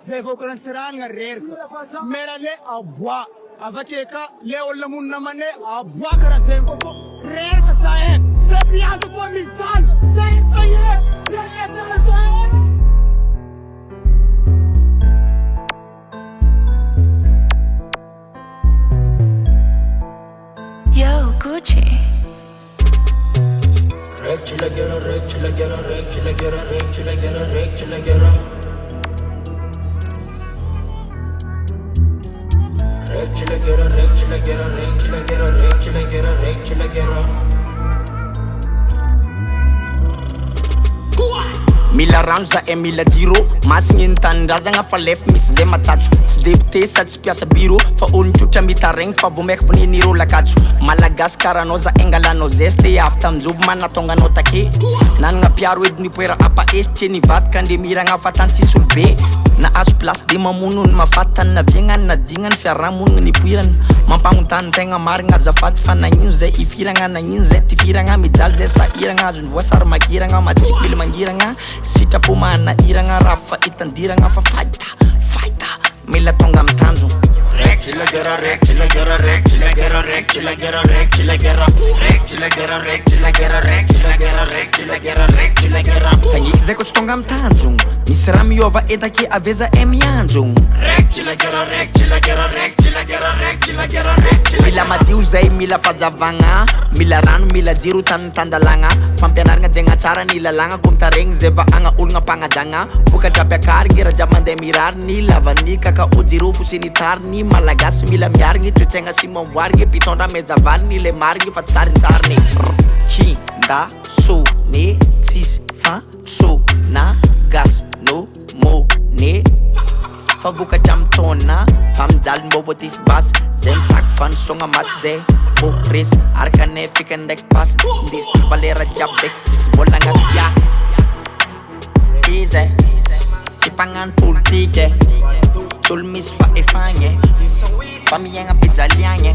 zay voakarantsirana rerika mera le aboa avake ka le olona monina mane aboa karaha zay koa fô rerika zahay zay mpianto koa mijaly zay tsagny rehetra zahay. Yo, Gucci. Chilla get a wreck, chilla get a wreck, chilla get a wreck, chilla get a wreck, chilla get a wreck, chilla get a wreck, chilla get a wreck, chilla get a wreck, chilla get a wreck, chilla get a mila rano za mila jiro masigny nitandrazagna fa lefa misy zay matsatso tsy député sady tsy piasa biro fa olon-tsotra mitaregny fa vo maiky voninirô lakatso malagasy karahanao za engalanao zeste avy taminjobo manatonganao take nanagna piaro edy nipoera apa esitry nivadika nde miragna fa tany tsisy olobe na azo place de mamono ny mafatany naviagnany nadignany fiarahamonigny nipoirany mampagnotany tegna marigna azafady fa nagnino zay ifiragna nagnino zay tifiragna mijaly zay sahiragna azony voasary makiragna matsiky mily mangiragna sitrapo mana iragna raha fa itandiragna fa faita mila tonga amy tanjo wreck, chilla get a wreck, chilla get a wreck, chilla get a wreck, chilla get a wreck, chilla get a wreck, chilla get a wreck, chilla get a wreck, chilla get a wreck, chilla get a wreck, chilla get a sagniky zay koa tsy tonga amy tanjo misy raha miova etaky aveza miandro wreck, chilla get a wreck, chilla get a wreck, chilla get a wreck, chilla get a wreck, mila madio zay mila fazavagna mila rano mila jiro tany tandalagna fampianaragna jaigna tsara ny lalagna koa mitaregny zay vaagna ologna mpagnajagna vokatra ampiakarigny raha jiaby mandeha mirariny lavany kakao jiro fosinitariny malagasy mila miarigny toetsaigna sy mamboarigny mpitondra mezavaliny le marigny fa tsarintsariny kindasone tsisy fansona gasy no mone fa vokatra amitona fa mijaly mbô voatify basy zay mitaky fanosogna maty zay ô presy arakane fikany ndraiky pasy ndesy valera jiaby beky tsisy vola agnaty kiasy izy tsy mpagnano politike tolo misy faefagny fa miaigna pijaliagny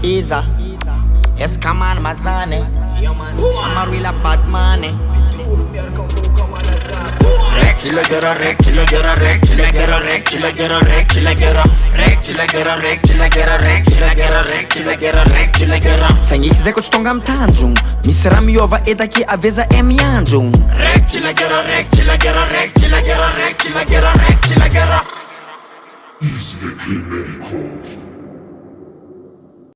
iza ESKAH MAN mazany amaroila badmany wreck, chilla get a wreck, chilla get a wreck, chilla get a wreck, chilla get a wreck, chilla get a wreck, chilla get a wreck, chilla get a wreck, chilla get a wreck, chilla get a wreck, chilla get a sagniky zay koa tsy tonga amy tanjo misy raha miova etaky aveza miandro wreck, chilla get a wreck, chilla get a wreck, chilla get a wreck, chilla get a wreck, chilla get a ESKAH MAN.